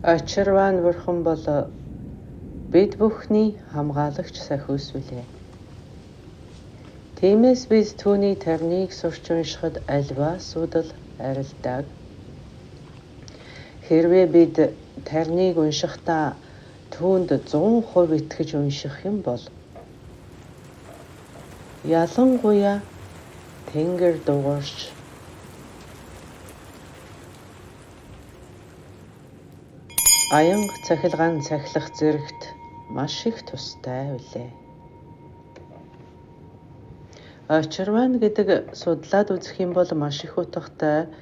Очирван бурхан бол бид бүхний хамгаалагч сахиус билээ. Тиймээс бид түүний тарныг сурч уншихад альва асуудал арилдаг. Хэрвээ бид тарныг уншихдаа түүнд 100% итгэж унших юм бол ялангуяа Тэнгэр дуурч аянга цахилгаан цахилах зэрэгт маш их тустай билээ. Очирван гэдэг судлаад үзэх юм бол маш их утгатай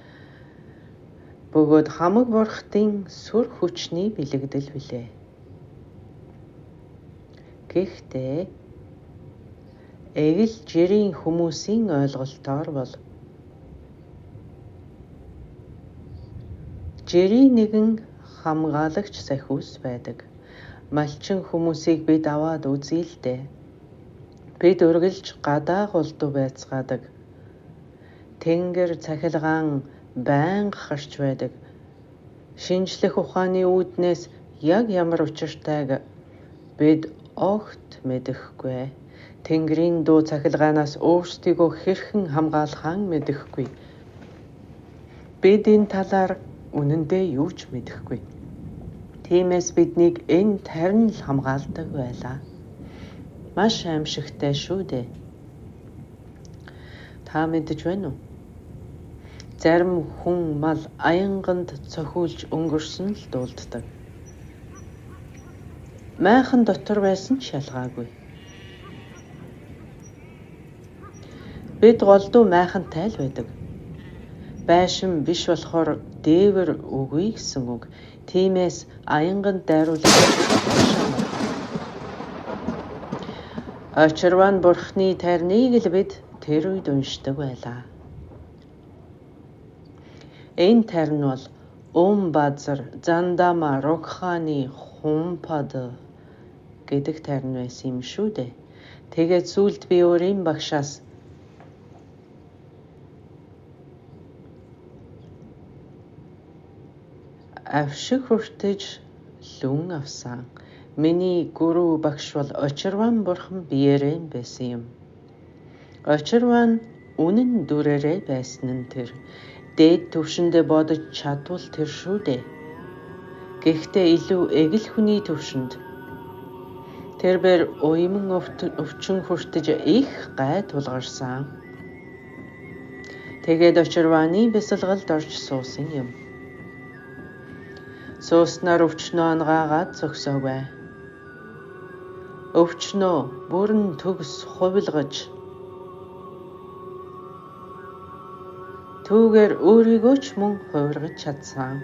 бөгөөд хамаг бурхтын сүр хүчний бэлэгдэл билээ. Гэхдээ эгэл жирийн хүмүүсийн ойлголтоор бол жирийн нэгэн хамгаалагч сахиус байдаг. Малчин хүмүүсийг бид аваад үзье л дээ. Бид үргэлж гадаа голдуу байцгаадаг. Тэнгэр цахилгаан байнга харж байдаг. Шинжлэх ухааны үүднээс яг ямар учиртайг бид огт мэдэхгүй. Тэнгэрийн дуу цахилгаанаас өөрсдийгөө хэрхэн хамгаалахаа мэдэхгүй. Бид энэ талаар үнэндээ юу ч мэдэхгүй. Тиймээс биднийг энэ тарин л хамгаалдаг байлаа. Маш аимшигтай шүү дээ. Та мэдэж байна уу? Зарим хүн мал аянганд цохиулж өнгөрсөн л дуулддаг. Майхан дотор байсан ч шалгаагүй. Бид голдуу майхантай л байдаг. Байшин биш болохоор дээвэр үгүй гэсэн үг. Тиймээс аянганд дайруулж Очирван бурхны тарныг л бид тэр үед уншдаг байлаа. Энэ тарин бол Базар, Зандама, Рокханы, Хумпад гэдэг тарин байсан юм шүү дээ. Тэгээд сүүлд би өөрийн багшаас авшиг хүртэж лүн авсан. Миний гүрүү багш бол Очирван бурхан биеэрээ байсан юм. Очирван үнэн дүрээрээ байсан нь тэр. Дээд төвшөндөө бодож чадвал тэр шүү дээ. Гэхдээ илүү эгэл хүний төвшөнд тэрээр уйман өвчин хүртэж их гай тулгарсан. Тэгээд Очирваны бясалгалд орж суусан юм. Сууснаар өвчнөө ангаагаад зогсоогай. Өвчнөө бүрэн төгс хувилгаж түүгээр өөрийгөө ч мөн хувиргаж чадсан.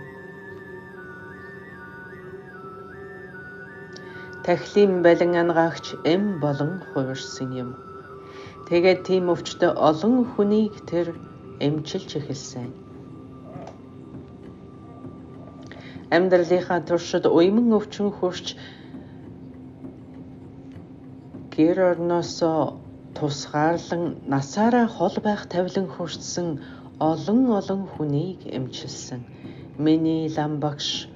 Тахлын балин ангаагч эм болон хувирсан юм. Тэгээд тийм өвчтөй олон хүнийг тэр эмчилж эхэлсэн. Амьдралынхаа туршид уйман өвчин хүрч гэр орноосоо тусгаарлан насаараа хол байх тавилан хүртсэн олон хүнийг эмчилсэн. Миний лам багш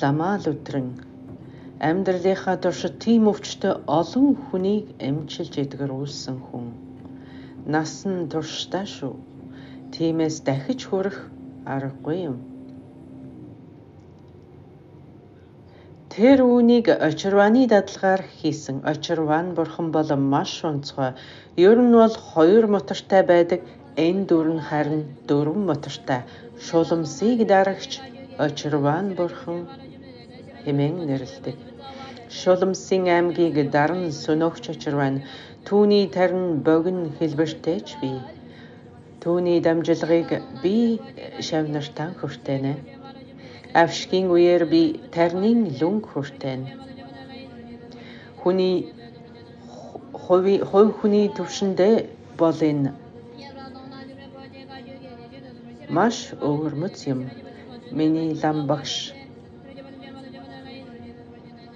Ламал өдрөн амьдралынхаа туршид тийм өвчтөй олон хүнийг эмчилж эдгэрүүлсэн хүн. Нас нь туршдаа шүү. Тиймээс дахиж хүрэх аргагүй юм. Тэр үүнийг Очирваны дадлагаар хийсэн. Очирван бурхан бол маш онцгой. Ер нь бол 2 мотортой байдаг. Энэ дүр нь харин 4 мотортой. Шуламсыг дарагч Очирван бурхан хэмээн нэрлэдэг. Шуламсын аймгийг даран сөнөгч Очирван. Түүний тарин богино хэлбэртэй ч бий. Түүний дамжилгыг би шавнартан хүртэнэ. Авшгийн үеэр би тарнын лүнг хүртэнэ. Хувь хүний төвшөндөө бол энэ маш өвөрмөц юм. Миний лам багш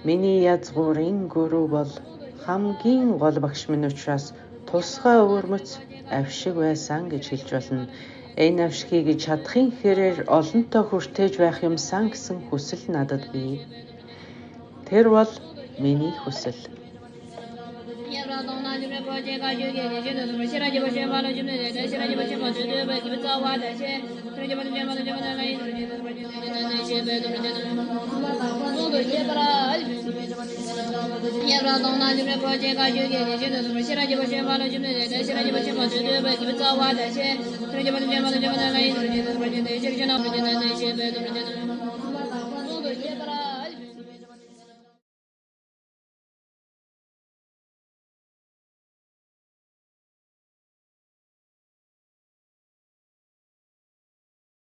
миний язгуурын гүрүү бол хамгийн гол багш минь учраас тусгай өвөрмөц авшиг байсан гэж хэлж болно. Энэ авшигыг чадахын хэрээр олонтой хүртээж байх юмсан гэсэн хүсэл надад бий. Тэр бол миний хүсэл.